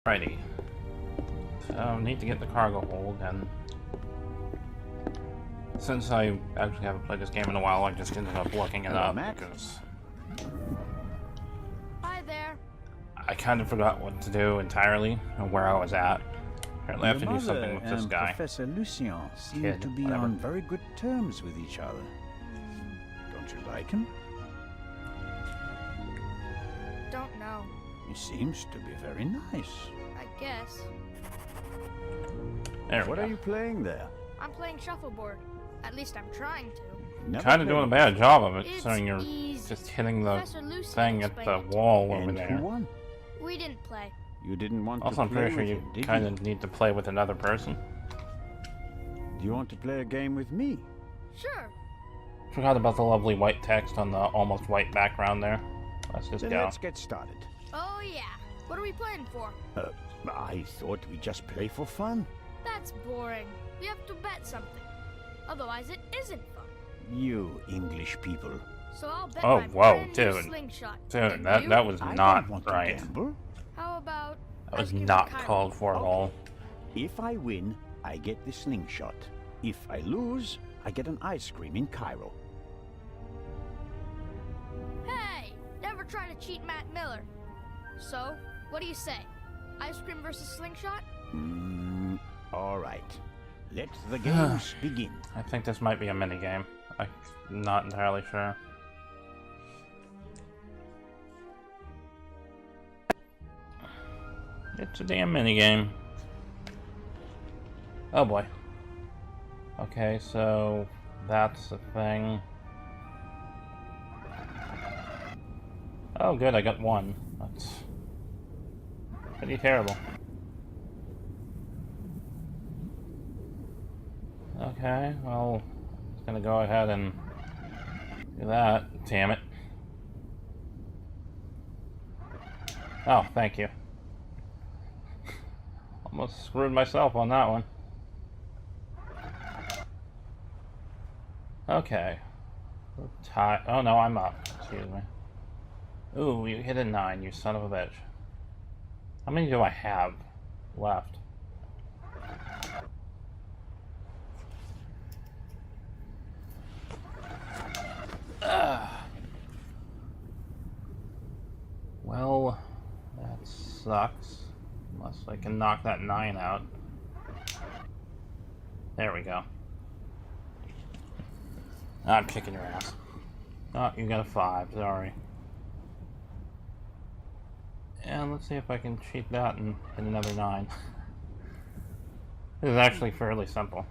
Righty. So, need to get the cargo hold, and since I actually haven't played this game in a while, I just ended up looking it up because Hi there. I kind of forgot what to do entirely and where I was at. Apparently I have to do something with this guy. Professor Lucien seem Kid, to be whatever. on very good terms with each other. Don't you like him? Don't know. He seems to be very nice. I guess. There we What go. are you playing there? I'm playing shuffleboard. At least I'm trying to. Never Kind of doing a played. bad job of it, It's considering you're easy. just hitting the Professor Lucien thing at the explained it to wall over And there. who won? me. We didn't play. You didn't want Also, to I'm play pretty sure with you him, did kind you? of need to play with another person. Do you want to play a game with me? Sure. Forgot about the lovely white text on the almost white background there. Let's just Then go. let's get started. Oh yeah. What are we playing for? I thought we'd just play for fun. That's boring. We have to bet something. Otherwise it isn't fun. You English people. So I'll bet Oh, my whoa, brand new dude. slingshot. Dude, And that you? was I not don't want right. to gamble. How about That was ice cream not and Cairo? called for at all. If I win, I get the slingshot. If I lose, I get an ice cream in Cairo. Hey! Never try to cheat Matt Miller. So, what do you say? Ice cream versus slingshot? All right. Let the games begin. I think this might be a minigame. I'm not entirely sure. It's a damn minigame. Oh boy. Okay, so that's the thing. Oh good, I got one. That's pretty terrible. Okay, well, I'm gonna go ahead and do that. Damn it. Oh, thank you. Almost screwed myself on that one. Okay. Tie. Oh no, I'm up. Excuse me. Ooh, you hit a 9, you son of a bitch. How many do I have left? Well, that sucks. Unless I can knock that 9 out. There we go. I'm kicking your ass. Oh, you got a 5, sorry. And let's see if I can cheat that and hit another 9. This is actually fairly simple.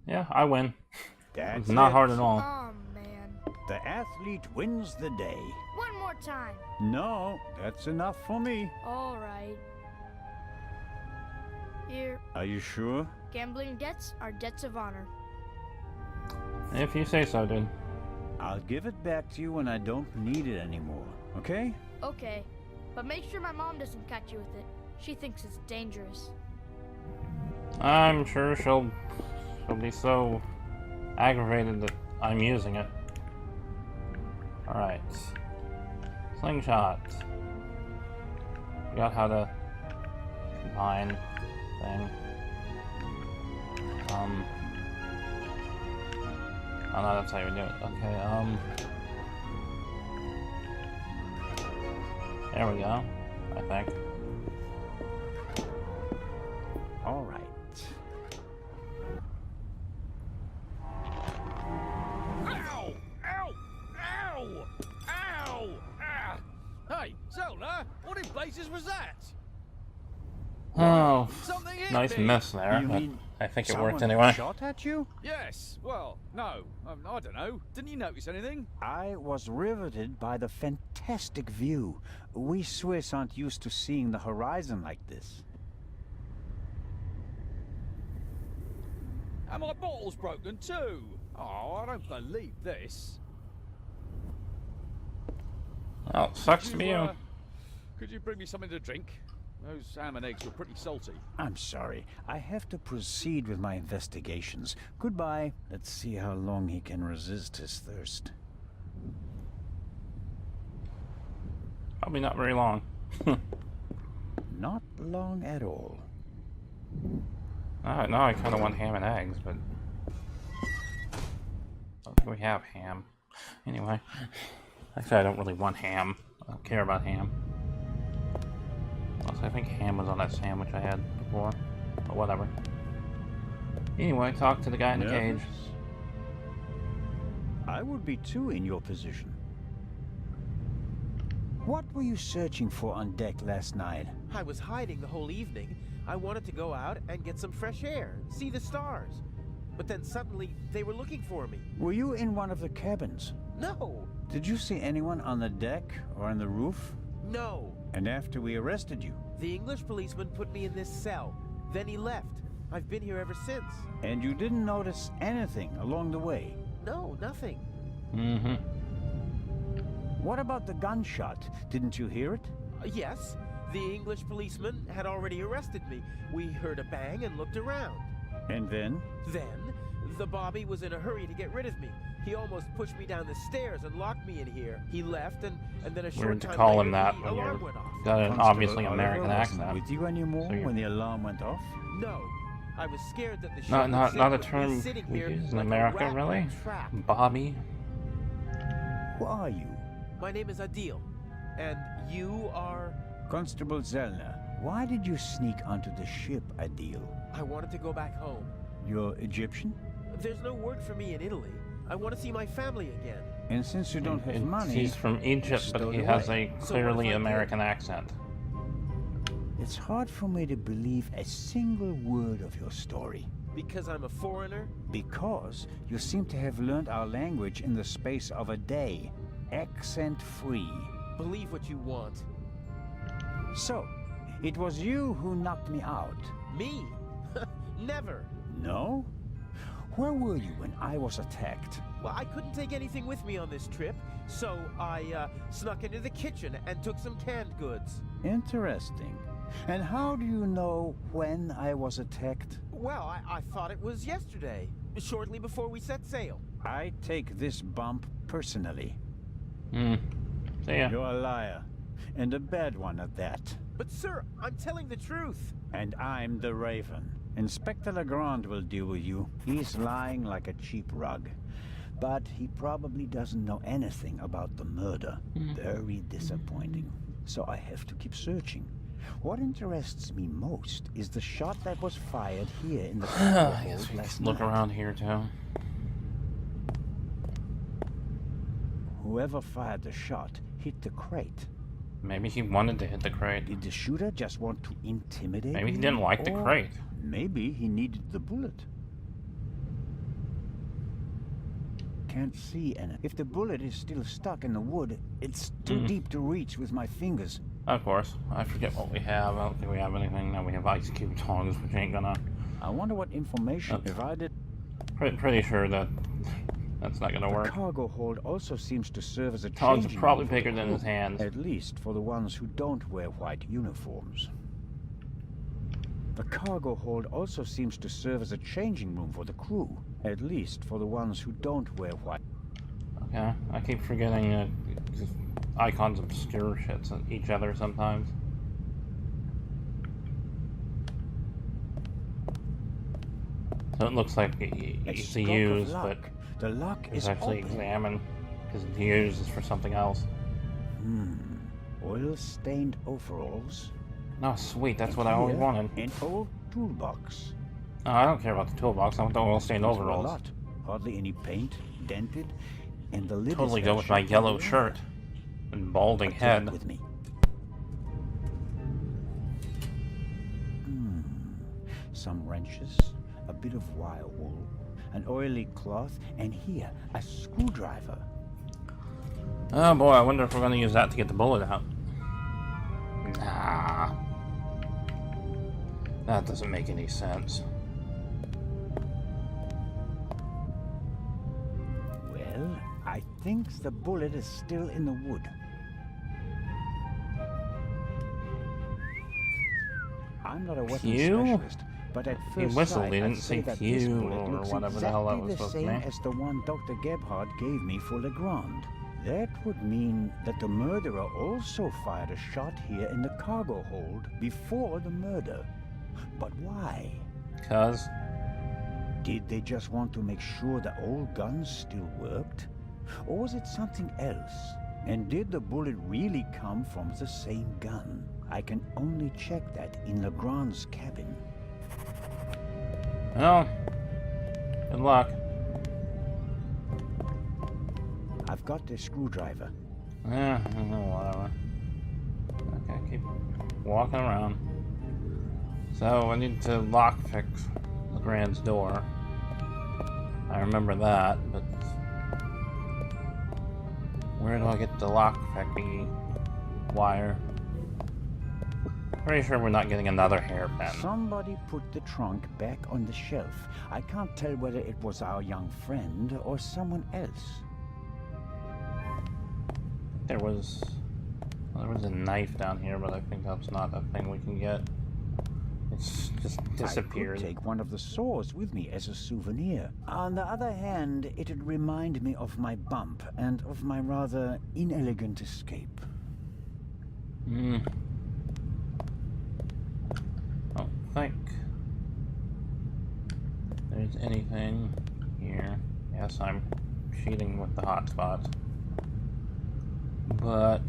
Yeah, I win. That's It's not it. hard at all. Oh man. The athlete wins the day. One more time. No, that's enough for me. All right. Here, Are you sure? gambling debts are debts of honor. If you say so, dude. I'll give it back to you when I don't need it anymore, okay? Okay, but make sure my mom doesn't catch you with it. She thinks it's dangerous. I'm sure she'll be so aggravated that I'm using it. Alright. Slingshot. Forgot how to combine thing. Oh no, that's how you do it. Okay, there we go, I think. All right. Ow! Ow! Ow! Ow! Ah! Hey, Zelda, what in blazes was that? Oh, Something hit nice me. miss there, You but mean I think it someone worked anyway. shot at you? Yes. Well, no. I don't know. Didn't you notice anything? I was riveted by the fantastic view. We Swiss aren't used to seeing the horizon like this. And my bottle's broken too. Oh, I don't believe this. Oh, sucks to be you. Could you bring me something to drink? Those ham and eggs were pretty salty. I'm sorry. I have to proceed with my investigations. Goodbye. Let's see how long he can resist his thirst. Probably not very long. Not long at all. Now I kind of want ham and eggs, but I don't think we have ham. Anyway, actually, I don't really want ham. I don't care about ham. Also, I think ham was on that sandwich I had before, but whatever. Anyway, talk to the guy in the cage. I would be too in your position. What were you searching for on deck last night? I was hiding the whole evening. I wanted to go out and get some fresh air, see the stars. But then suddenly, they were looking for me. Were you in one of the cabins? No! Did you see anyone on the deck or on the roof? No! And after we arrested you? The English policeman put me in this cell. Then he left. I've been here ever since. And you didn't notice anything along the way? No, nothing. Mm-hmm. What about the gunshot? Didn't you hear it? Yes, the English policeman had already arrested me. We heard a bang and looked around. And then? Then, the Bobby was in a hurry to get rid of me. He almost pushed me down the stairs and locked me in here. He left, and then a short Weird to time call later, him that the when alarm you're went off. got an Constable obviously Oliver American wasn't accent. with you anymore So you're- when the alarm went off? No, I was scared that the ship Not would sink a with me term sitting we here use in like a America, rat in a really? trap. Bobby? Who are you? My name is Adil, and you are... Constable Zellner. Why did you sneak onto the ship, Adil? I wanted to go back home. You're Egyptian? There's no work for me in Italy. I want to see my family again. And since you don't have And money... He's from Egypt, but stowed he has away. a So clearly what if I did? American accent. It's hard for me to believe a single word of your story. Because I'm a foreigner? Because you seem to have learned our language in the space of a day. Accent-free. Believe what you want. So, it was you who knocked me out. Me? Never. No? Where were you when I was attacked? Well, I couldn't take anything with me on this trip, so I snuck into the kitchen and took some canned goods. Interesting. And how do you know when I was attacked? Well, I thought it was yesterday, shortly before we set sail. I take this bump personally. Hmm. See ya. You're a liar. And a bad one at that. But sir, I'm telling the truth. And I'm the Raven. Inspector Legrand will deal with you. He's lying like a cheap rug. But he probably doesn't know anything about the murder. Very disappointing. So I have to keep searching. What interests me most is the shot that was fired here in the I guess we last can look night. around here too. Whoever fired the shot hit the crate. Maybe he wanted to hit the crate. Did the shooter just want to intimidate Maybe he me? didn't like the Or crate. Maybe he needed the bullet. Can't see any. If the bullet is still stuck in the wood, it's too deep to reach with my fingers. Of course. I forget what we have. I don't think we have anything. No, we have ice cube tongs, which ain't gonna... I wonder what information provided. Pretty sure that that's not gonna The work. cargo hold also seems to serve as a Tongs are changing probably room for the bigger than his crew, hands. At least for the ones who don't wear white uniforms. The cargo hold also seems to serve as a changing room for the crew. At least for the ones who don't wear white. Okay, I keep forgetting that icons obscure shit to each other sometimes. So it looks like A it's stroke to of use, but luck. The lock it's is actually open. examined because to use is for something else. Oil-stained overalls. Oh, sweet, that's And what I always here, wanted. An old toolbox. No, I don't care about the toolbox. I want the oil-stained These were a overalls. lot. Hardly any paint, dented, and the lid Totally is go with my shaped yellow like a shirt and balding Take it head. with me. Some wrenches, a bit of wire wool, an oily cloth, and here, a screwdriver. Oh boy, I wonder if we're gonna use that to get the bullet out. Nah. That doesn't make any sense. Well, I think the bullet is still in the wood. I'm not a weapons Q? specialist, but at He first whistled, sight, he didn't I'd say say that Q this bullet or looks whatever the hell that exactly was the supposed to same be. as the one Dr. Gebhardt gave me for Legrand. That would mean that the murderer also fired a shot here in the cargo hold before the murder. But why? Cause Did they just want to make sure the old guns still worked? Or was it something else? And did the bullet really come from the same gun? I can only check that in Legrand's cabin. well, good luck. I've got the screwdriver. Yeah, whatever. Okay, keep walking around. So I need to lockpick Legrand's door. I remember that, but where do I get the lockpicking wire? Pretty sure we're not getting another hairpin. Somebody put the trunk back on the shelf. I can't tell whether it was our young friend or someone else. There was a knife down here, but I think that's not a thing we can get. It's just disappeared. I could take one of the saws with me as a souvenir. On the other hand, it'd remind me of my bump and of my rather inelegant escape. Hmm. I don't think there's anything here. Yes, I'm cheating with the hotspot. But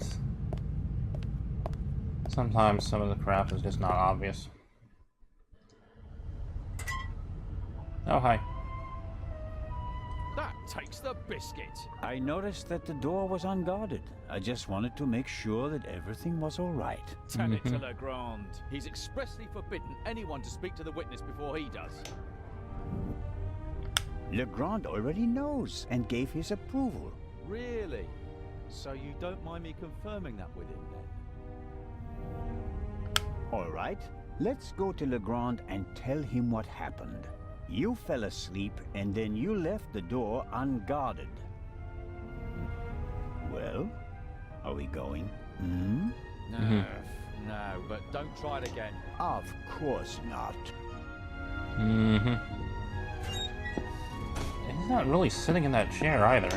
sometimes some of the crap is just not obvious. Oh, hi. That takes the biscuit. I noticed that the door was unguarded. I just wanted to make sure that everything was all right. Tell it to Legrand. He's expressly forbidden anyone to speak to the witness before he does. Legrand already knows and gave his approval. Really? So you don't mind me confirming that with him then? All right, let's go to Legrand and tell him what happened. You fell asleep and then you left the door unguarded. Well, are we going? Hmm? No, no, but don't try it again. Of course not. Mm-hmm. He's not really sitting in that chair either.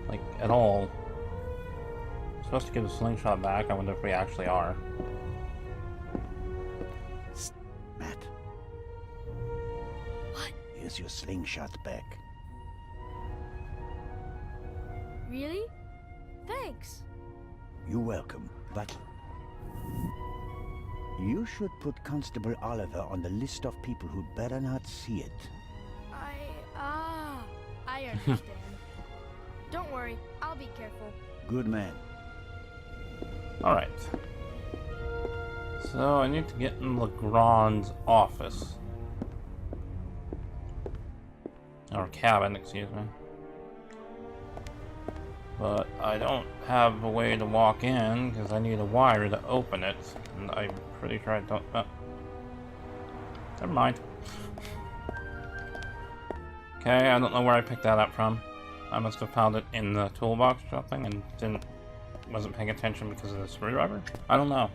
Like, at all. Supposed to give the slingshot back. I wonder if we actually are. Matt. What? Here's your slingshot back. Really? Thanks. You're welcome, but you should put Constable Oliver on the list of people who better not see it. I understand. Don't worry, I'll be careful. Good man. Alright. So, I need to get in Legrand's office. Or cabin, excuse me. But I don't have a way to walk in, because I need a wire to open it. And I'm pretty sure I don't... Oh. Never mind. Okay, I don't know where I picked that up from. I must have found it in the toolbox or something and wasn't paying attention because of the screwdriver? I don't know.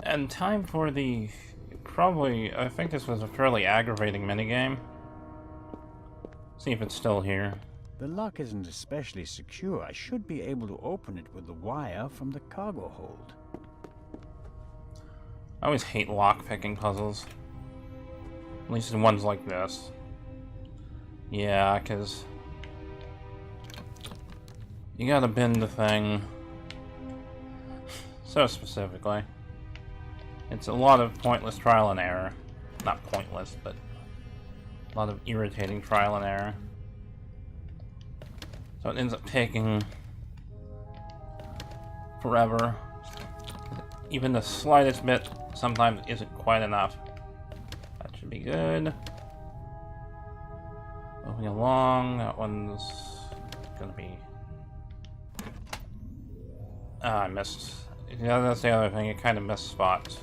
And time for the... Probably, I think this was a fairly aggravating minigame. See if it's still here. The lock isn't especially secure. I should be able to open it with the wire from the cargo hold. I always hate lock-picking puzzles. At least in ones like this. Yeah, because... you gotta bend the thing so specifically. It's a lot of pointless trial and error. Not pointless, but a lot of irritating trial and error. So it ends up taking forever. Even the slightest bit sometimes isn't quite enough. That should be good. Moving along, that one's gonna be... Ah, I missed. Yeah, that's the other thing, it kind of missed spots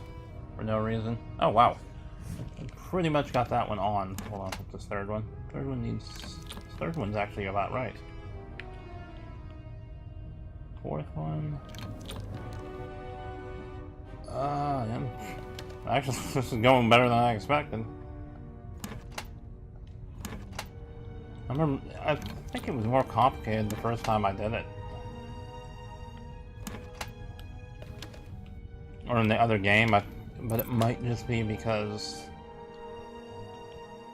for no reason. Oh, wow. I pretty much got that one on. Hold on, what's this third one? Third one needs... This third one's actually about right. Fourth one... yeah. Actually, this is going better than I expected. I think it was more complicated the first time I did it. Or in the other game, but it might just be because...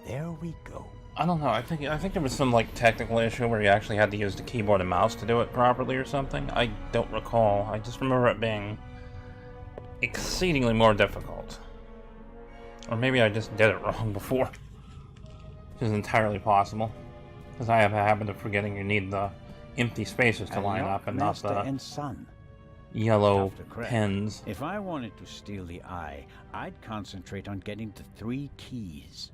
There we go. I don't know, I think there was some, like, technical issue where you actually had to use the keyboard and mouse to do it properly or something. I don't recall. I just remember it being exceedingly more difficult. Or maybe I just did it wrong before. Which is entirely possible. Because I have a habit of forgetting you need the empty spaces to line up and not the and son. yellow After Craig. pins. If I wanted to steal the eye, I'd concentrate on getting the 3 keys.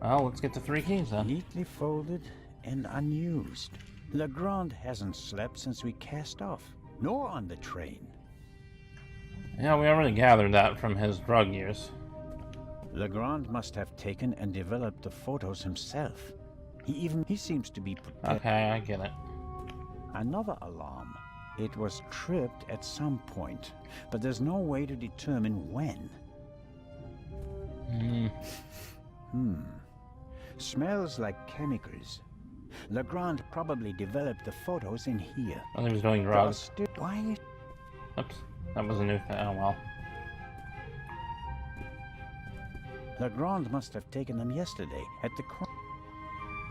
Well, let's get the 3 keys then. Neatly folded and unused. Legrand hasn't slept since we cast off, nor on the train. Yeah, we already gathered that from his drug use. Legrand must have taken and developed the photos himself. He seems to be prepared. Okay, I get it. Another alarm. It was tripped at some point, but there's no way to determine when. Smells like chemicals. Legrand probably developed the photos in here. Well, he was doing drugs. Why? Oops, that was a new thing. Oh well. Legrand must have taken them yesterday at the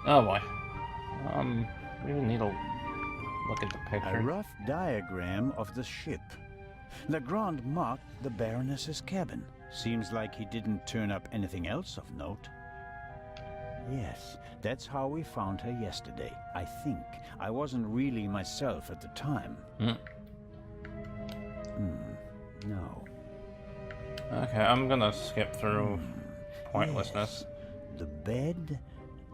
Oh boy. We even need to look at the A picture. rough diagram of the ship. Legrand marked the Baroness's cabin. Seems like he didn't turn up anything else of note. Yes, that's how we found her yesterday, I think. I wasn't really myself at the time. No. Okay, I'm gonna skip through pointlessness. Yes. The bed,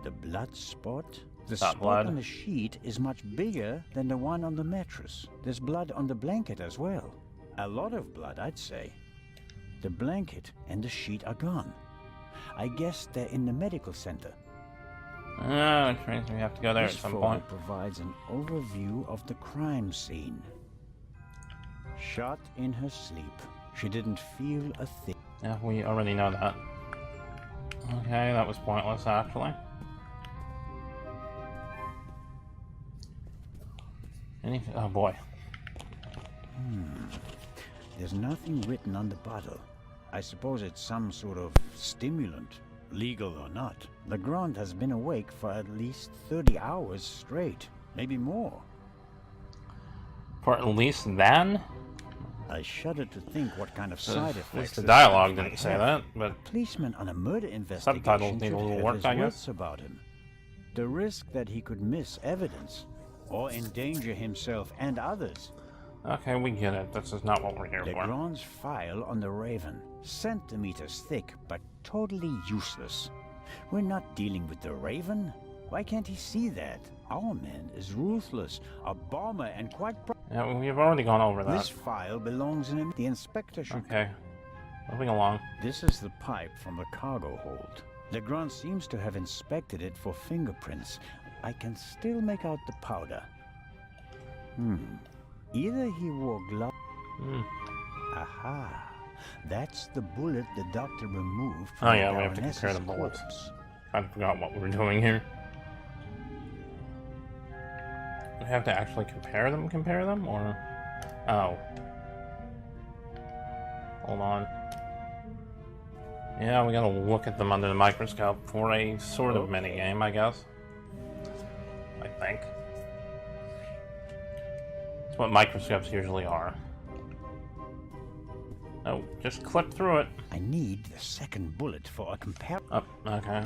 the blood spot. The Not spot blood. on the sheet is much bigger than the one on the mattress. There's blood on the blanket as well. A lot of blood, I'd say. The blanket and the sheet are gone. I guess they're in the medical center. Oh, which means we have to go there This at some photo point. provides an overview of the crime scene. Shot in her sleep. She didn't feel a thing. Yeah, we already know that. Okay, that was pointless, actually. Anything? Oh boy. There's nothing written on the bottle. I suppose it's some sort of stimulant, legal or not. Legrand has been awake for at least 30 hours straight, maybe more. For at least then? I shudder to think what kind of side At effects least the this dialogue might didn't say have. that, but A policeman on a murder investigation Subtitles need should a little have work, his I guess. wits about him. The risk that he could miss evidence or endanger himself and others. okay, we get it. This is not what we're here for. Legrand's file on the Raven, centimeters thick but totally useless. We're not dealing with the Raven. Why can't he see that? Our man is ruthless, a bomber, and quite Yeah, we've already gone over that. This file belongs in the inspector should. Okay, moving along. This is the pipe from the cargo hold. Legrand seems to have inspected it for fingerprints. I can still make out the powder. Either he wore gloves. Aha. That's the bullet the doctor removed from Oh the yeah, we have to compare the Baroness's bullets. corpse. I forgot what we were doing here. We have to actually compare them, or... Oh. Hold on. Yeah, we gotta look at them under the microscope for a sort of minigame, I guess. I think. That's what microscopes usually are. Oh, just clip through it. I need the second bullet for a comparison. Up, okay.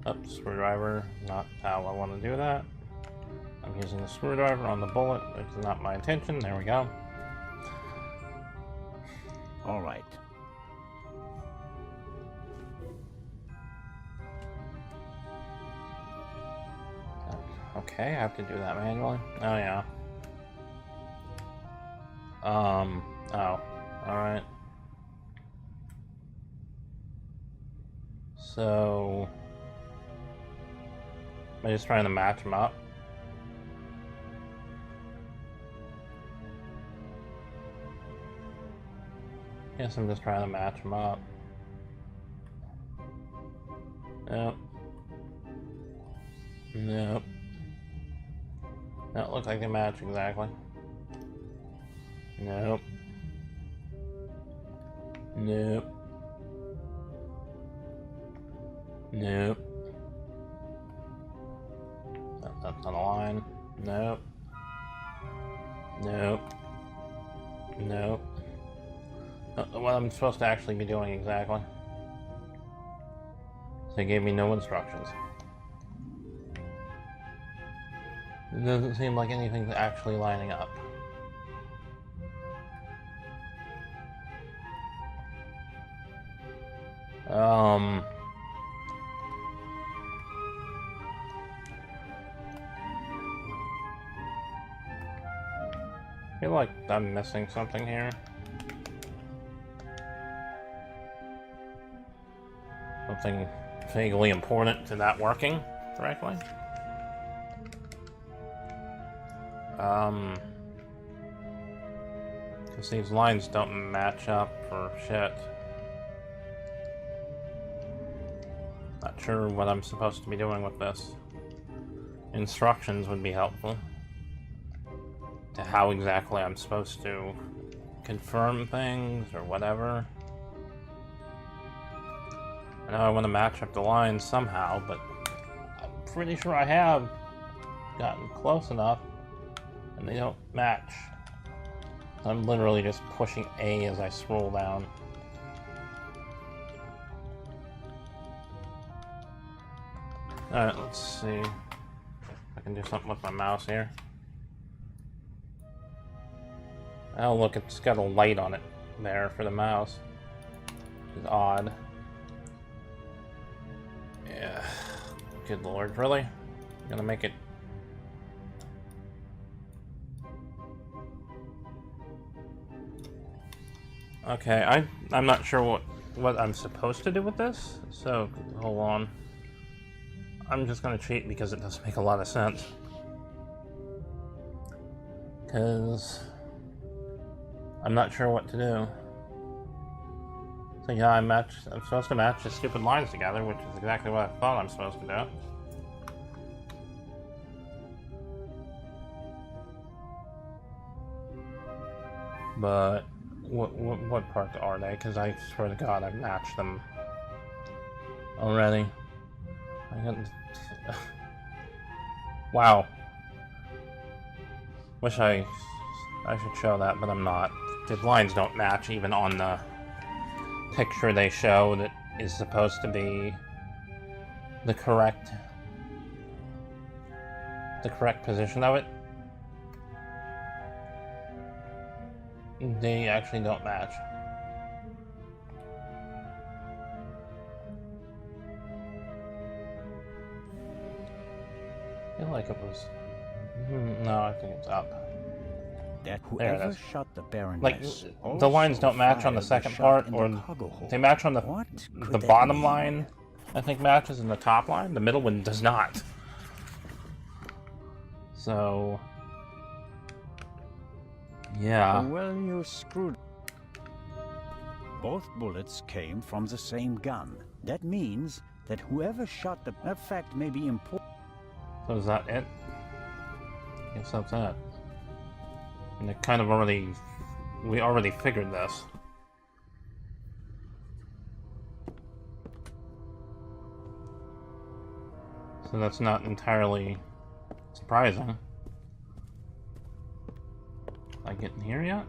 Up, screwdriver, not how I want to do that. I'm using the screwdriver on the bullet, which is not my intention. There we go. All right. Okay, I have to do that manually. Oh yeah. Oh, alright. So... am I just trying to match them up? Guess I'm just trying to match them up. Yep. Nope. Don't look like they match exactly. Nope. Nope. Nope. That's on a line. Nope. Nope. Nope. What I'm supposed to actually be doing exactly. They gave me no instructions. It doesn't seem like anything's actually lining up. I feel like I'm missing something here. Something vaguely important to that working correctly. Because these lines don't match up for shit. Not sure what I'm supposed to be doing with this. Instructions would be helpful. To how exactly I'm supposed to confirm things or whatever. I know I want to match up the lines somehow, but I'm pretty sure I have gotten close enough and they don't match. I'm literally just pushing A as I scroll down. Alright, let's see if I can do something with my mouse here. Oh look, it's got a light on it there for the mouse. Which is odd. Yeah. Good lord, really? I'm gonna make it... Okay, I'm not sure what I'm supposed to do with this, so hold on. I'm just gonna cheat because it doesn't make a lot of sense. Because I'm not sure what to do. So yeah, I'm supposed to match the stupid lines together, which is exactly what I thought I'm supposed to do. But what parts are they? Because I swear to God, I've matched them already. Wow. Wish I should show that, but I'm not. The lines don't match even on the picture they show that is supposed to be the correct position of it. They actually don't match. I feel like it was... No, I think it's up. That There it whoever is. shot the Baroness Like, also the lines don't match on the fired second shot part, in or the cargo hold. they match on the What could that bottom mean? line, I think matches, and the top line. The middle one does not. So... yeah. Well, you screwed. Both bullets came from the same gun. That means that whoever shot the... That fact may be important. So is that it? Guess that's it. And it kind of already... we already figured this. So that's not entirely surprising. I get in here yet?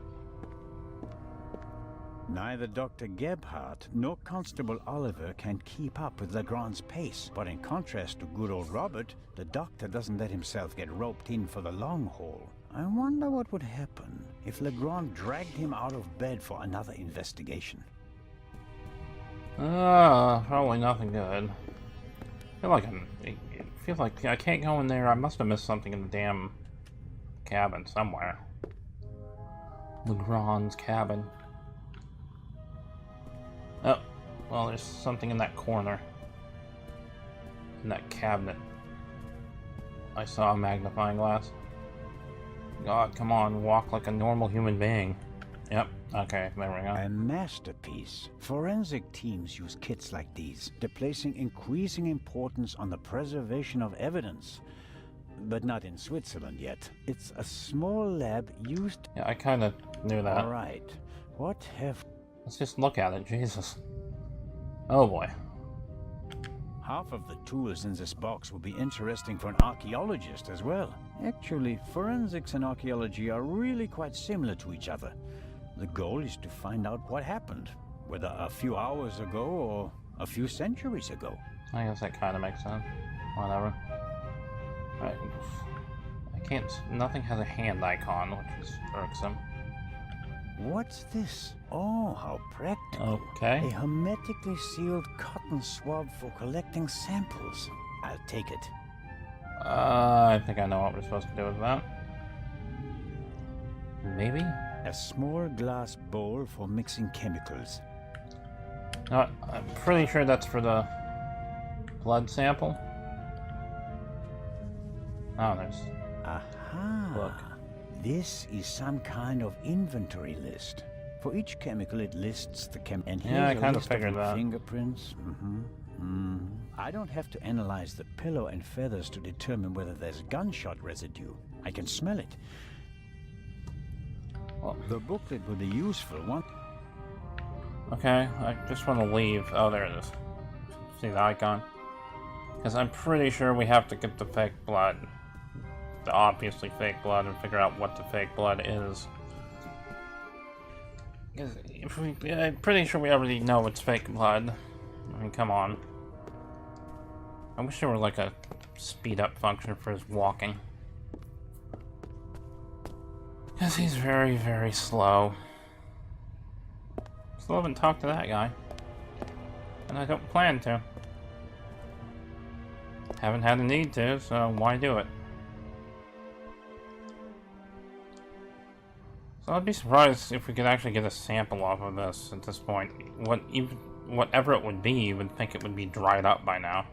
Neither Dr. Gebhardt nor Constable Oliver can keep up with Legrand's pace. But in contrast to good old Robert, the doctor doesn't let himself get roped in for the long haul. I wonder what would happen if Legrand dragged him out of bed for another investigation. Probably nothing good. It feels like I can't go in there. I must have missed something in the damn cabin somewhere. Legrand's cabin. Oh, well, there's something in that corner. In that cabinet. I saw a magnifying glass. God, come on, walk like a normal human being. Yep, Okay, there we go. A masterpiece. Forensic teams use kits like these. They're placing increasing importance on the preservation of evidence. But not in Switzerland yet. It's a small lab used... Yeah, I kind of knew that. Alright. What have... Let's just look at it, Jesus. Oh boy. Half of the tools in this box will be interesting for an archaeologist as well. Actually, forensics and archaeology are really quite similar to each other. The goal is to find out what happened, whether a few hours ago or a few centuries ago. I guess that kind of makes sense. Whatever. Right. I can't... Nothing has a hand icon, which is irksome. What's this? Oh, how practical. Okay. A hermetically sealed cotton swab for collecting samples. I'll take it. I think I know what we're supposed to do with that. Maybe? A small glass bowl for mixing chemicals. No, I'm pretty sure that's for the blood sample. Oh, there's... Aha! Look. This is some kind of inventory list. For each chemical, it lists the and here's Yeah, I a kind of list figured your that. fingerprints. I don't have to analyze the pillow and feathers to determine whether there's gunshot residue. I can smell it. Well, The booklet will be useful once. okay, I just want to leave. Oh, there it is. See the icon? Because I'm pretty sure we have to get the fake blood. The obviously fake blood, and figure out what the fake blood is. 'Cause if I'm pretty sure we already know it's fake blood. I mean, come on. I wish there were like a speed up function for his walking. Because he's very, very slow. Still haven't talked to that guy. And I don't plan to. Haven't had a need to, so why do it? So I'd be surprised if we could actually get a sample off of this at this point. Whatever it would be, you would think it would be dried up by now.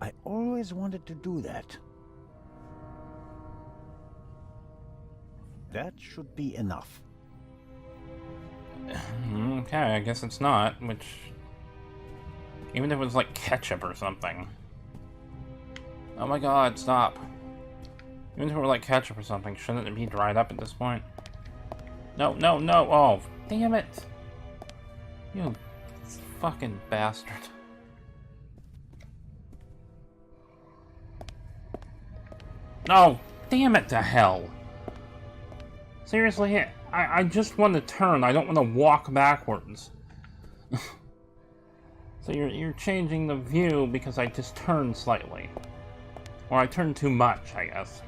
I always wanted to do that. That should be enough. Okay, I guess it's not, which... Even if it was like ketchup or something. Oh my god, stop. Even if it were like ketchup or something, shouldn't it be dried up at this point? No, no, no! Oh, damn it! You fucking bastard. No! Damn it to hell! Seriously, I just want to turn, I don't want to walk backwards. So you're changing the view because I just turned slightly. Or I turned too much, I guess.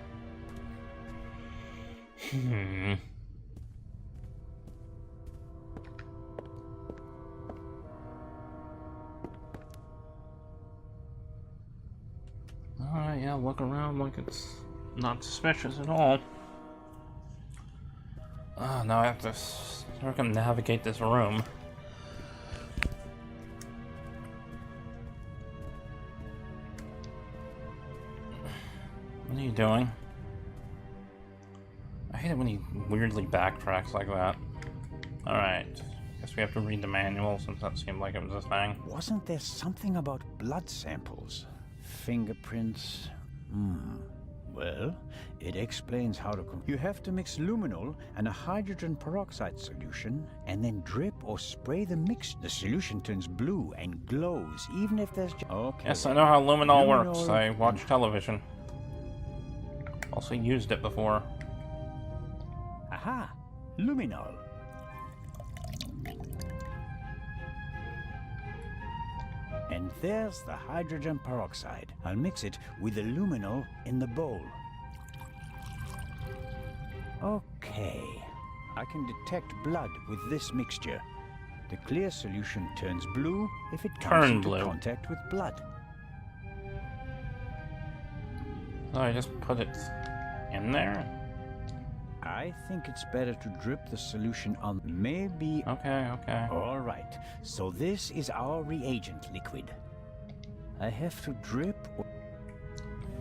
Alright, yeah, look around like it's not suspicious at all. Now I have to circumnavigate this room. What are you doing? I hate it when he weirdly backtracks like that. Alright. Guess we have to read the manual since that seemed like it was a thing. Wasn't there something about blood samples? Fingerprints? Well, it explains how to... You have to mix luminol and a hydrogen peroxide solution, and then drip or spray the mix. The solution turns blue and glows, even if there's... Okay. Yes, I know how luminol works. I watch television. Also used it before. Aha! Luminol. And there's the hydrogen peroxide. I'll mix it with the luminol in the bowl. Okay. I can detect blood with this mixture. The clear solution turns blue if it comes into contact with blood. So I just put it in there? I think it's better to drip the solution on... Maybe... Okay, okay. Alright, so this is our reagent liquid. I have to drip...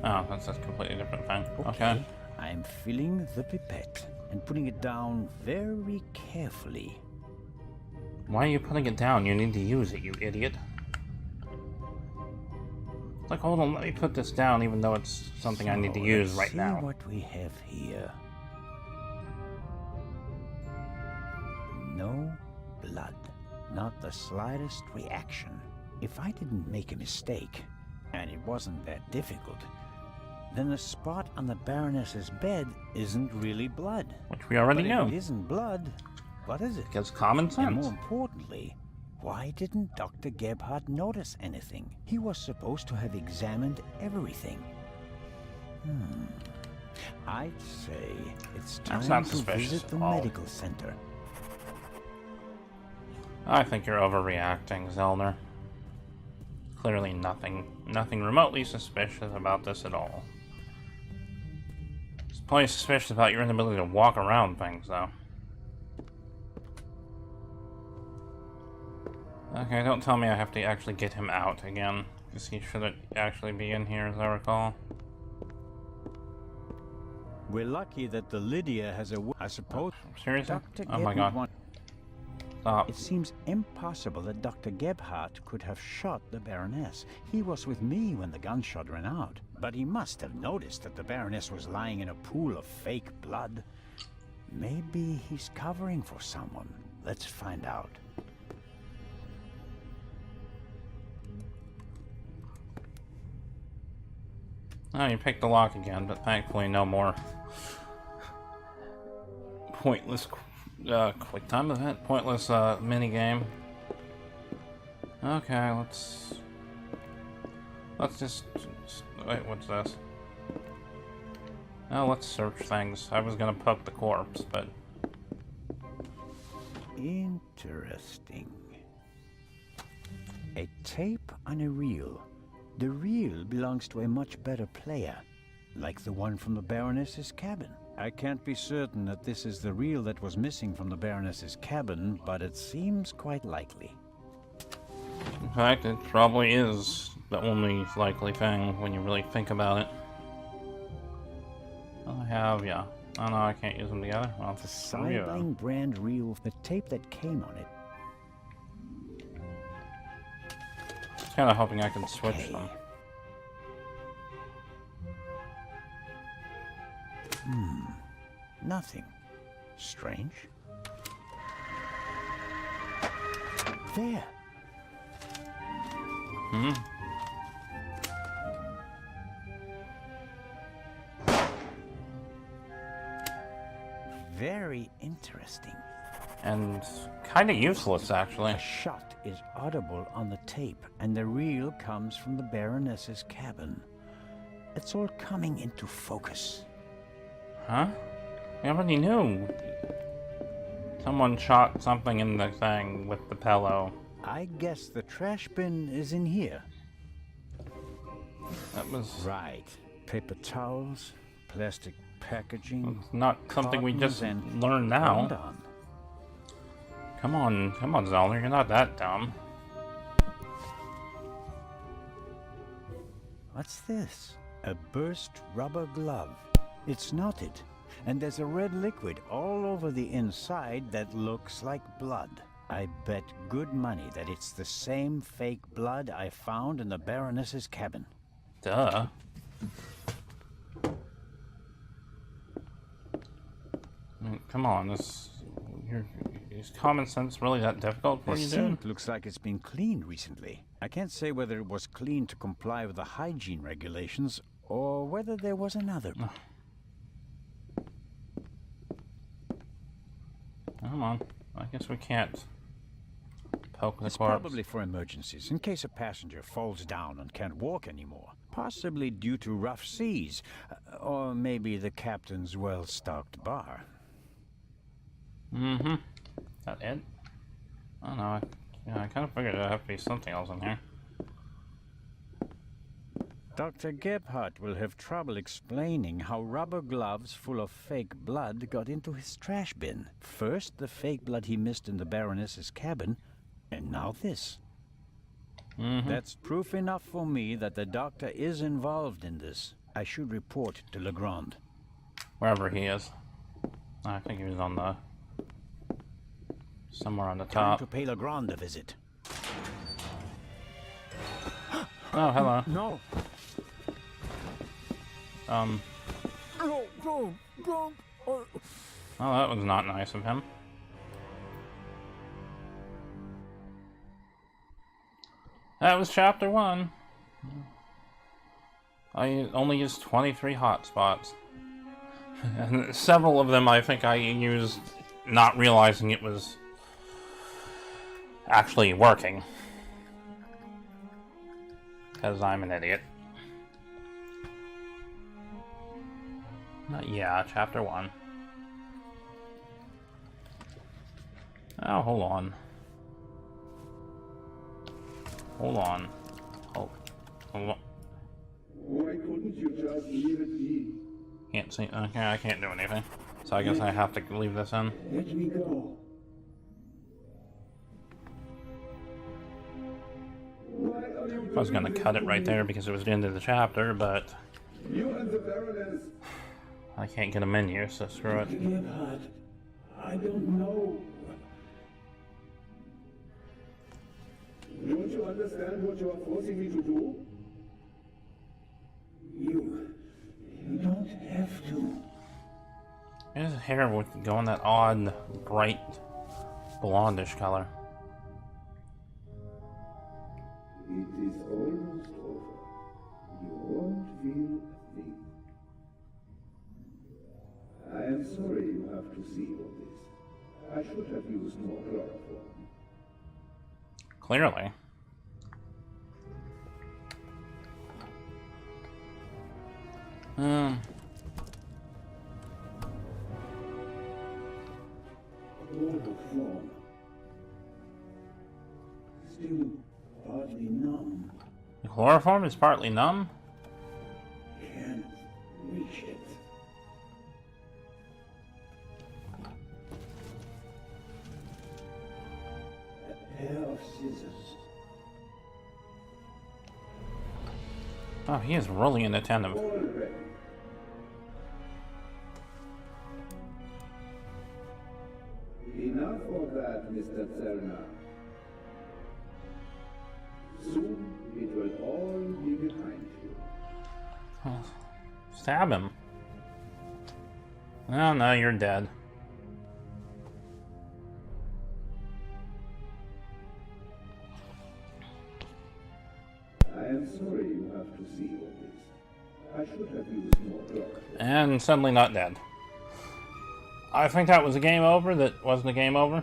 Oh, that's a completely different thing. Okay. I'm filling the pipette. and putting it down very carefully. Why are you putting it down? You need to use it, you idiot. It's like, hold on, let me put this down even though it's something I need to use right now. See what we have here. No blood. Not the slightest reaction. If I didn't make a mistake, and it wasn't that difficult, then the spot on the Baroness's bed isn't really blood. Which we already know. If it isn't blood, what is it? Because common And sense. more importantly, why didn't Dr. Gebhardt notice anything? He was supposed to have examined everything. I'd say it's That's time not to suspicious visit the at all. medical center. I think you're overreacting, Zelner. Clearly nothing remotely suspicious about this at all. It's probably suspicious about your inability to walk around things, though. Okay, don't tell me I have to actually get him out again, because he shouldn't actually be in here, as I recall. We're lucky that the Lydia has a... I suppose... Seriously? Dr. Oh my Gebhardt god. Stop. It seems impossible that Dr. Gebhardt could have shot the Baroness. He was with me when the gunshot ran out. But he must have noticed that the Baroness was lying in a pool of fake blood. Maybe he's covering for someone. Let's find out. Oh, you picked the lock again, but thankfully no more pointless quick time event, pointless mini game. Okay, let's just wait. What's this? Oh, let's search things. I was gonna poke the corpse, but Interesting. A tape on a reel. The reel belongs to a much better player, like the one from the Baroness's cabin. I can't be certain that this is the reel that was missing from the Baroness's cabin, but it seems quite likely. in fact, it probably is the only likely thing when you really think about it. I have, yeah. Oh no, I can't use them together. Well, The screw you. Sideline brand reel, the tape that came on it. Just kind of hoping I can switch Okay. them. Nothing. Strange. There. Hmm. Very interesting. And kind of useless, actually. A shot is audible on the tape, and the reel comes from the Baroness's cabin. It's all coming into focus. Huh? I already knew. Someone shot something in the thing with the pillow. I guess the trash bin is in here. That was Right. Paper towels, plastic packaging. not something we just cartons, and learned now. hold on. Come on, Zelda, you're not that dumb. What's this? A burst rubber glove. It's knotted, and there's a red liquid all over the inside that looks like blood. I bet good money that it's the same fake blood I found in the Baroness's cabin. Duh. I mean, come on, is common sense really that difficult for The you, dude? sink looks like it's been cleaned recently. I can't say whether it was cleaned to comply with the hygiene regulations or whether there was another. Come on. I guess we can't poke the It's corpse. probably for emergencies, in case a passenger falls down and can't walk anymore. Possibly due to rough seas, or maybe the captain's well-stocked bar. Mm-hmm. That it? I don't know. I kind of figured there'd have to be something else in here. Dr. Gebhardt will have trouble explaining how rubber gloves full of fake blood got into his trash bin. First, the fake blood he missed in the Baroness's cabin, and now this. Mm-hmm. That's proof enough for me that the doctor is involved in this. I should report to Legrand. Wherever he is. I think he was on the... somewhere on the Time top. to pay Legrand a visit. Oh, hello. No. Well, that was not nice of him. That was chapter 1. I only used 23 hotspots. And several of them I think I used not realizing it was actually working. Because I'm an idiot. Yeah, chapter 1. Oh, hold on. Hold on. Hold on. Why couldn't you just leave it be? Can't see. Okay, I can't do anything. So I guess I have to leave this in. Let me go. Why are you I was gonna cut it right there because it was the end of the chapter, but You and the Baroness. I can't get a menu, so screw it. Gebhard, I don't know. Don't you understand what you are forcing me to do? You don't have to. His hair would go in that odd, bright, blondish color. It is almost over. You won't feel a thing. I am sorry you have to see all this. I should have used more chloroform. Clearly. Chloroform. Still partly numb. The chloroform is partly numb? Can't reach it. A pair of scissors. Oh, he is really inattentive. Already. Enough of that, Mr. Zerner. Soon it will all be behind you. Oh, stab him. Oh no, you're dead. I am sorry you have to see all this. I should have used more chloroform. And suddenly not dead. I think that was a game over that wasn't a game over.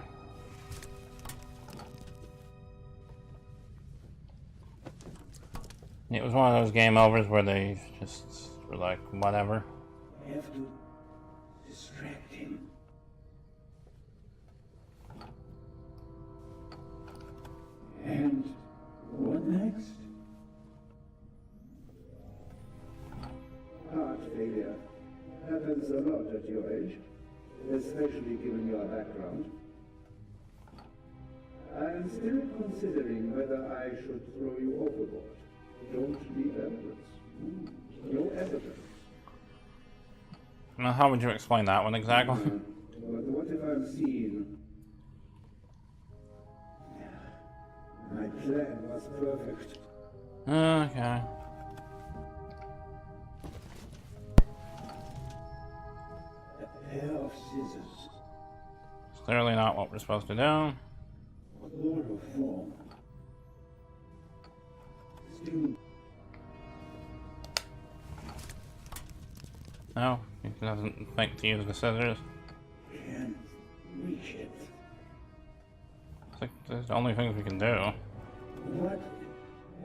It was one of those game overs where they just were like, whatever. I have to distract him. And what next? Heart failure happens a lot at your age, especially given your background. I am still considering whether I should throw you overboard. Don't leave evidence. No evidence. Now, how would you explain that one exactly? But what if I'm seen? My plan was perfect. Okay. A pair of scissors. It's clearly not what we're supposed to do. Chloroform. Still. No, he doesn't think to use the scissors. Can't reach it. It's like there's the only things we can do. What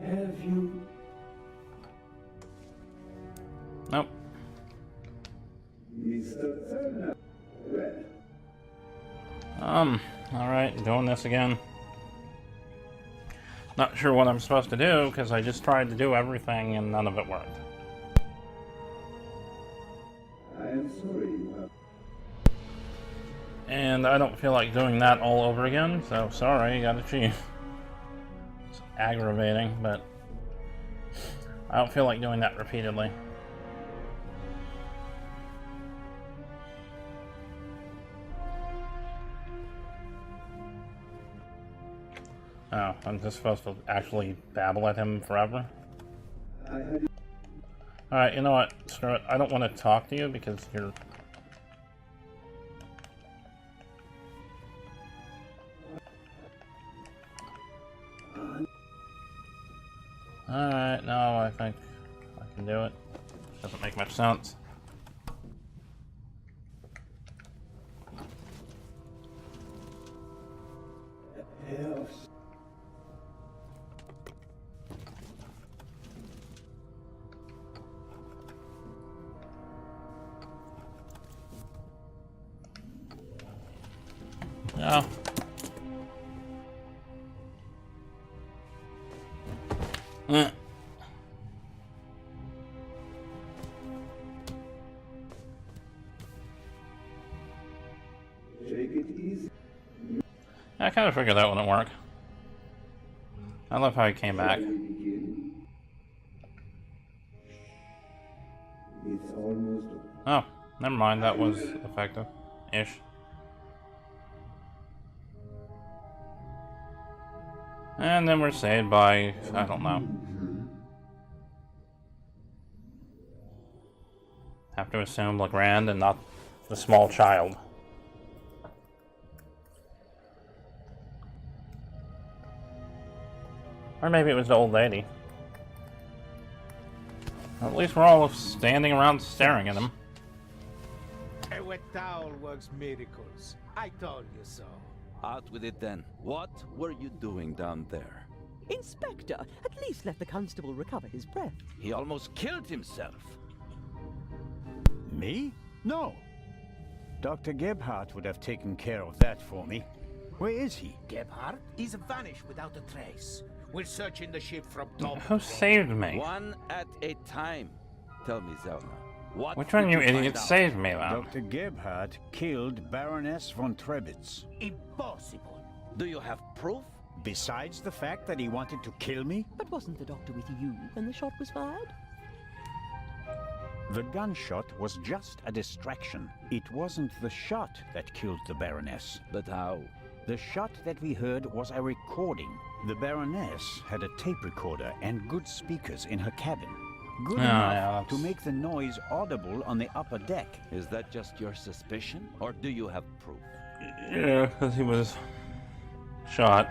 have you? Nope. Mr. Turner. Well, Alright, doing this again. Not sure what I'm supposed to do, because I just tried to do everything and none of it worked. I am sorry you have. And I don't feel like doing that all over again, so sorry, you gotta cheat. It's aggravating, but I don't feel like doing that repeatedly. I'm just supposed to actually babble at him forever? I had Alright, you know what? Screw it. I don't want to talk to you because you're... Alright, no, I think I can do it. Doesn't make much sense. No. take it easy. I kind of figured that wouldn't work. I love how he came back. Shall we begin? It's almost Oh, never mind. That was effective-ish. And then we're saved by, I don't know. Have to assume Legrand and not the small child. Or maybe it was the old lady. At least we're all standing around staring at him. A wet towel works miracles. I told you so. Out with it then. What were you doing down there? Inspector, at least let the constable recover his breath. He almost killed himself. Me? No. Dr. Gebhardt would have taken care of that for me. Where is he? Gebhardt is vanished without a trace. We're searching the ship from top Who saved me? One at a time. Tell me, Zelma. What Which one of did you find idiots out? saved me, then? Dr. Gebhardt killed Baroness von Trebitz. Impossible. Do you have proof? Besides the fact that he wanted to kill me, But wasn't the doctor with you when the shot was fired? the gunshot was just a distraction. It wasn't the shot that killed the Baroness. But how? The shot that we heard was a recording. The Baroness had a tape recorder and good speakers in her cabin. Good enough yeah, to make the noise audible on the upper deck. Is that just your suspicion? Or do you have proof? Yeah, because he was shot.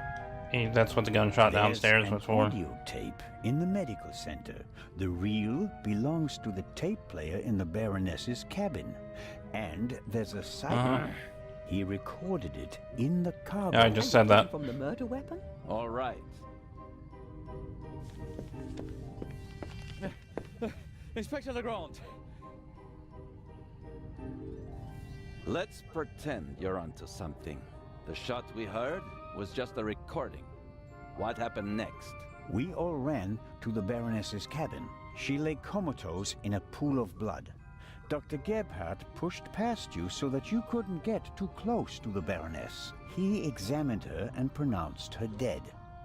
That's what the gunshot downstairs There's was an for. audio tape in the medical center. The reel belongs to the tape player in the Baroness's cabin. And there's a side note. He recorded it in the cargo. Yeah, I just said that. From the murder weapon? All right. Inspector Legrand! Let's pretend you're onto something. The shot we heard was just a recording. What happened next? We all ran to the Baroness's cabin. She lay comatose in a pool of blood. Dr. Gebhardt pushed past you so that you couldn't get too close to the Baroness. He examined her and pronounced her dead.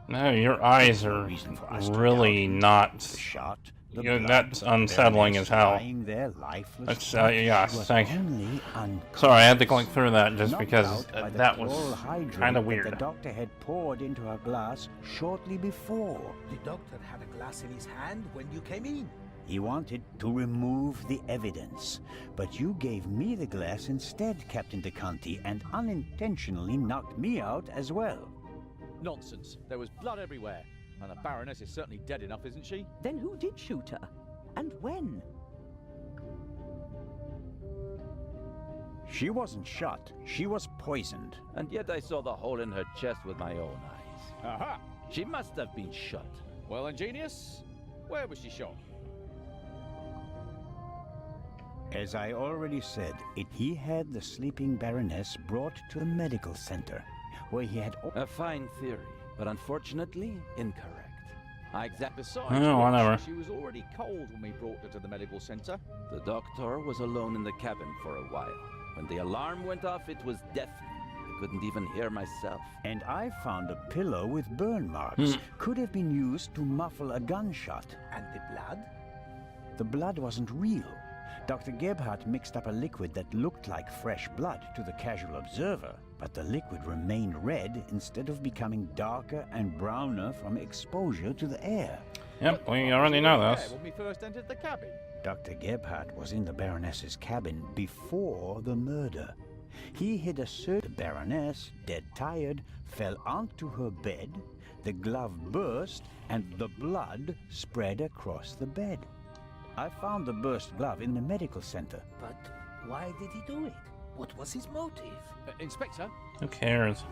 No, your eyes are Reason for us to really doubt not... the shot. The Yeah, blood, that's the unsettling Baroness as hell. lying there lifeless. That's, yeah, She was thank- only Sorry, I had to click through that just knocked because out by the that was chloral hydrate kind of that weird. The doctor had poured into her glass shortly before. The doctor had a glass in his hand when you came in. He wanted to remove the evidence, but you gave me the glass instead, Captain DeConti, and unintentionally knocked me out as well. Nonsense. There was blood everywhere. And the Baroness is certainly dead enough, isn't she? Then who did shoot her? And when? She wasn't shot. She was poisoned. And yet I saw the hole in her chest with my own eyes. Aha! She must have been shot. Well, ingenious. Where was she shot? As I already said, he had the sleeping Baroness brought to the medical center, where he had... A fine theory, but unfortunately incorrect. Besides, Oh, whatever. which, she was already cold when we brought her to the medical center. The doctor was alone in the cabin for a while. When the alarm went off, it was deafening. I couldn't even hear myself. And I found a pillow with burn marks. Could have been used to muffle a gunshot. And the blood? The blood wasn't real. Dr. Gebhardt mixed up a liquid that looked like fresh blood to the casual observer. but the liquid remained red instead of becoming darker and browner from exposure to the air. Yep, we already know this. When we first entered the cabin. Dr. Gebhardt was in the Baroness's cabin before the murder. He had asserted the Baroness, dead tired, fell onto her bed, the glove burst, and the blood spread across the bed. I found the burst glove in the medical center. But why did he do it? What was his motive? Inspector? Who cares?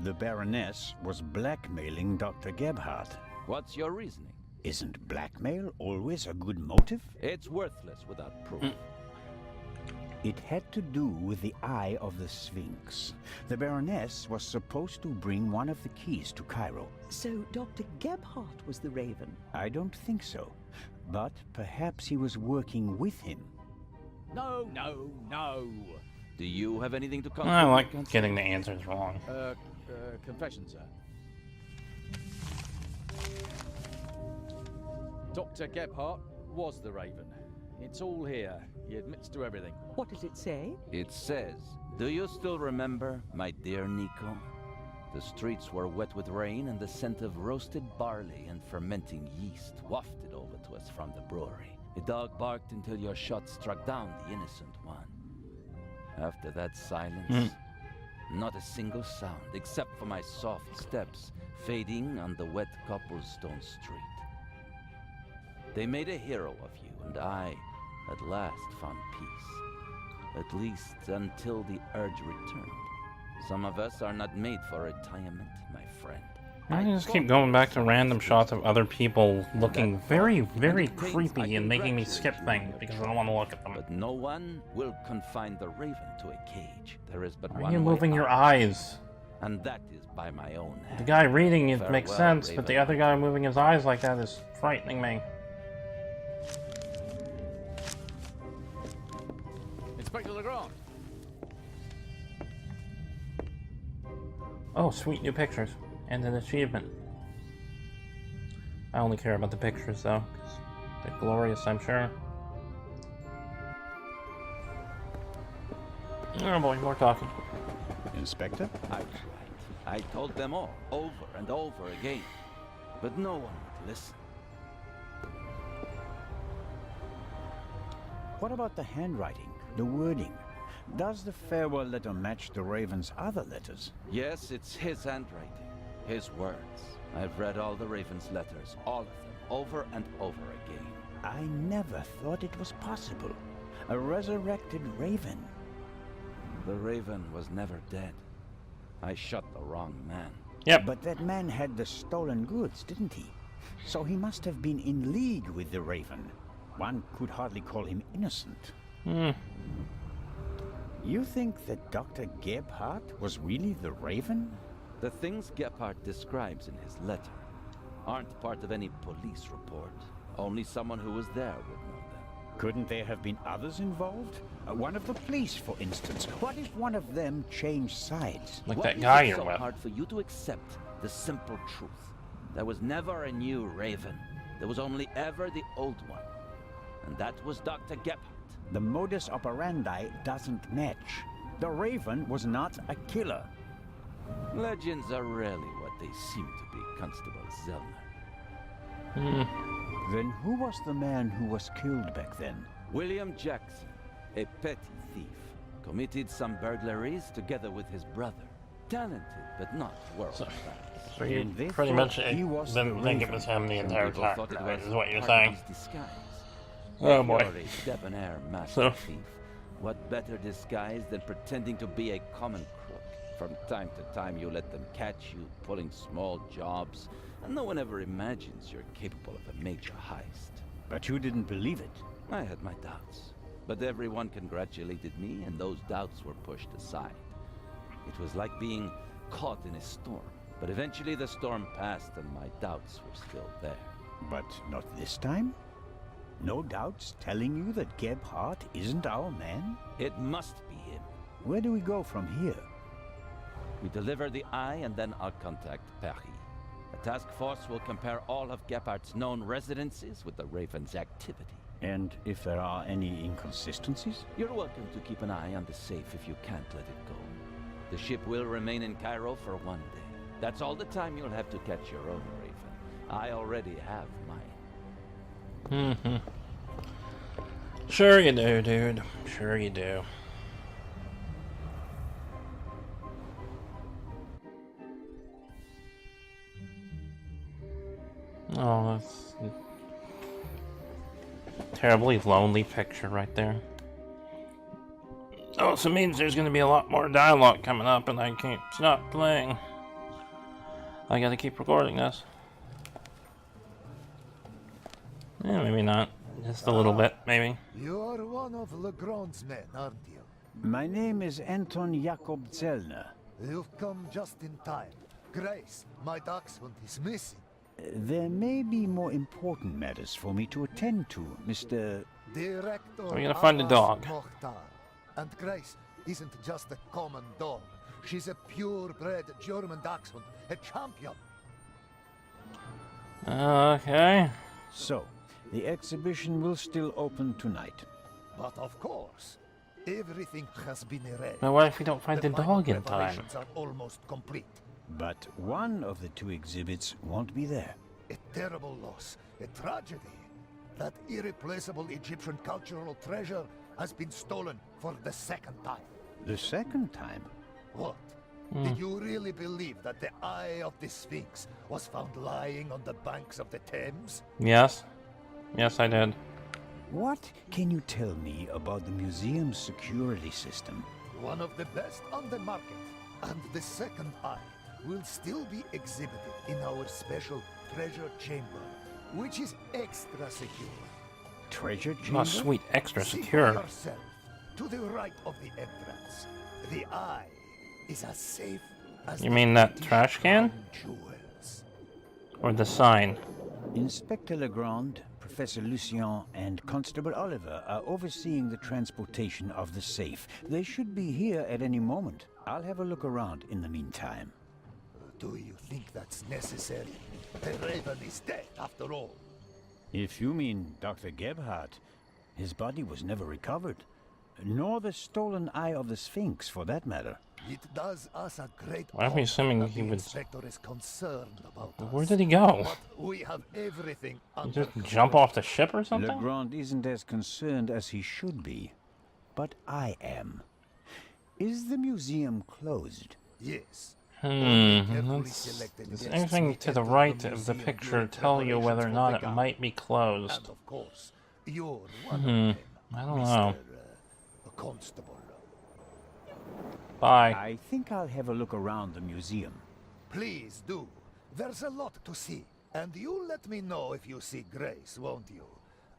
The Baroness was blackmailing Dr. Gebhardt. What's your reasoning? Isn't blackmail always a good motive? It's worthless without proof. It had to do with the Eye of the Sphinx. The Baroness was supposed to bring one of the keys to Cairo. So Dr. Gebhardt was the Raven. I don't think so, but perhaps he was working with him. No, no, no. Do you have anything to come? I like getting the answers wrong. Confession, sir. Dr. Gebhardt was the Raven. It's all here. He admits to everything. What does it say? It says, do you still remember, my dear Nico? The streets were wet with rain and the scent of roasted barley and fermenting yeast wafted over to us from the brewery. A dog barked until your shot struck down the innocent one. After that silence, not a single sound except for my soft steps fading on the wet cobblestone street. They made a hero of you, and I, at last, found peace. At least until the urge returned. Some of us are not made for retirement, my friend. I just keep going back to random shots of other people looking very, very creepy and making me skip things because I don't want to look at them. But no one will confine the Raven to a cage. There is but Why one are you way moving your out, eyes? and that is by my own hand. The guy reading it makes Farewell, sense, but the Raven. other guy moving his eyes like that is frightening me. Inspector Legrand. Oh, sweet new pictures. And an achievement. I only care about the pictures, though, because they're glorious, I'm sure. Oh boy, more talking. Inspector? I tried. I told them all, over and over again. But no one would listen. What about the handwriting, the wording? Does the farewell letter match the Raven's other letters? Yes, it's his handwriting. His words. I've read all the Raven's letters, all of them, over and over again. I never thought it was possible. A resurrected Raven. The Raven was never dead. I shot the wrong man. Yep. But that man had the stolen goods, didn't he? So he must have been in league with the Raven. One could hardly call him innocent. You think that Dr. Gebhardt was really the Raven? The things Gebhardt describes in his letter aren't part of any police report. Only someone who was there would know them. Couldn't there have been others involved? One of the police, for instance. What if one of them changed sides? Like Why that is guy it you're so with. hard for you to accept the simple truth? There was never a new Raven. There was only ever the old one. And that was Dr. Gebhardt. The modus operandi doesn't match. The Raven was not a killer. Legends are rarely what they seem to be, Constable Zellner. Then who was the man who was killed back then? William Jackson, a petty thief, committed some burglaries together with his brother. Talented, but not world-class. So you And they pretty thought much he was didn't the think it Raven. was him the Some entire people time, thought it right, was is what you're part saying. of his disguise. Oh If boy. you're a debonair master So- thief, what better disguise than pretending to be a common crook? From time to time you let them catch you pulling small jobs, and no one ever imagines you're capable of a major heist. But you didn't believe it. I had my doubts, but everyone congratulated me and those doubts were pushed aside. It was like being caught in a storm, but eventually the storm passed and my doubts were still there. But not this time? No doubts telling you that Gebhardt isn't our man? It must be him. Where do we go from here? We deliver the eye and then I'll contact Paris. At task force will compare all of Gephardt's known residences with the Raven's activity. And if there are any inconsistencies? You're welcome to keep an eye on the safe if you can't let it go. The ship will remain in Cairo for 1 day. That's all the time you'll have to catch your own Raven. I already have mine. Sure you do, dude. Sure you do. Oh, that's a terribly lonely picture right there. Oh, so it means there's going to be a lot more dialogue coming up, and I can't stop playing. I gotta keep recording this. Yeah, maybe not. Just a little bit, maybe. You're one of Legrand's men, aren't you? My name is Anton Jakob Zellner. You've come just in time. Grace, my dachshund, is missing. There may be more important matters for me to attend to, Mr. Director We're gonna find the dog. Mokhtar. And Grace isn't just a common dog. She's a purebred German dachshund, a champion. Okay. So, the exhibition will still open tonight. But of course, everything has been erased. But what if we don't find the final dog in time? preparations are almost complete. But one of the 2 exhibits won't be there. A terrible loss, a tragedy. That irreplaceable Egyptian cultural treasure has been stolen for the 2nd time. The 2nd time? What? Did you really believe that the eye of the Sphinx was found lying on the banks of the Thames? Yes. Yes, I did. What can you tell me about the museum's security system? One of the best on the market. And the 2nd eye will still be exhibited in our special treasure chamber, which is extra secure. Treasure chamber? Oh, sweet, extra See for secure. yourself, to the right of the entrance. The eye is as safe as You mean that trash can? jewels. Or the sign? Inspector Legrand, Professor Lucien, and Constable Oliver are overseeing the transportation of the safe. They should be here at any moment. I'll have a look around in the meantime. Do you think that's necessary? The Raven is dead, after all. If you mean Dr. Gebhardt, his body was never recovered. Nor the stolen eye of the Sphinx, for that matter. It does us a great Why are we assuming honor that he the was... inspector is concerned about us. Where did he go? But we have everything Did under he just control. jump off the ship or something? Legrand isn't as concerned as he should be. But I am. Is the museum closed? Yes. Does anything to the right of the picture tell you whether or not it might be closed? And of course, you're one of them, I don't know. Mr. Constable. Bye. I think I'll have a look around the museum. Please do. There's a lot to see. And you let me know if you see Grace, won't you?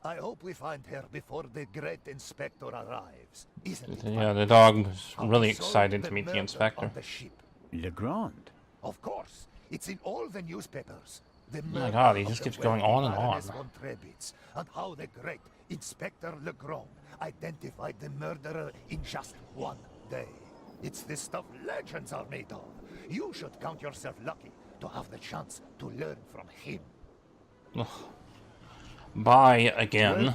I hope we find her before the great inspector arrives. Isn't it? Yeah, the dog was How really solve excited the to meet the murder inspector. on the ship. Legrand? Of course. It's in all the newspapers. The my murder God, he of just the keeps going wealthy on and on. Baroness von Trebitz, and how the great Inspector Legrand identified the murderer in just 1 day. It's the stuff legends are made of. You should count yourself lucky to have the chance to learn from him. Ugh. Bye again. Well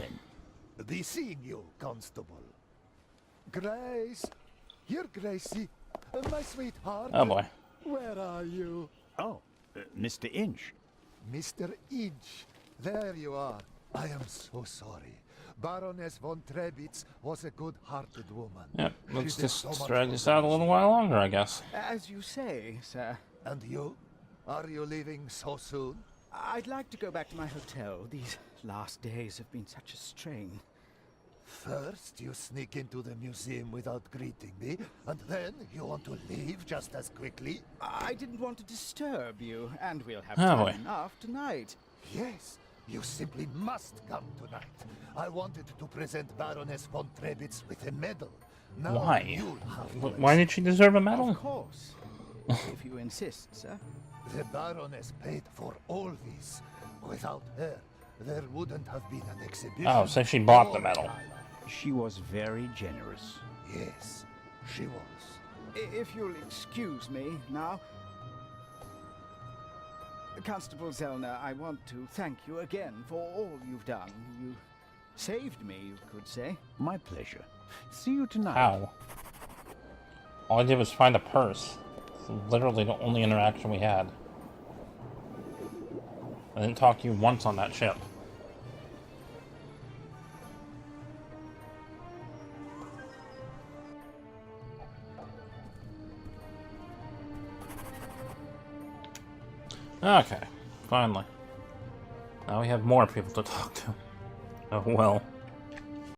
then, be seeing you, Constable. Grace. Here, Gracie. My sweetheart. Oh boy. Where are you? Oh, Mr. Inch. Mr. Inch. There you are. I am so sorry. Baroness von Trebitz was a good-hearted woman. Yep, She let's did just so much drag for this out a little while longer, I guess. As you say, sir. And you? Are you leaving so soon? I'd like to go back to my hotel. These last days have been such a strain. First, you sneak into the museum without greeting me, and then you want to leave just as quickly? I didn't want to disturb you, and we'll have Oh, time boy. enough tonight. Yes, you simply must come tonight. I wanted to present Baroness von Trebitz with a medal. Now Why? you'll have to Why did she deserve a medal? Of course. If you insist, sir. The Baroness paid for all this. Without her, there wouldn't have been an exhibition. Oh, so she bought the or medal. dialogue. She was very generous. Yes, she was. If you'll excuse me now. Constable Zellner, I want to thank you again for all you've done. You saved me, you could say. My pleasure. See you tonight. How? All I did was find a purse. It's literally the only interaction we had. I didn't talk to you once on that ship. Okay, finally. Now we have more people to talk to. Oh well.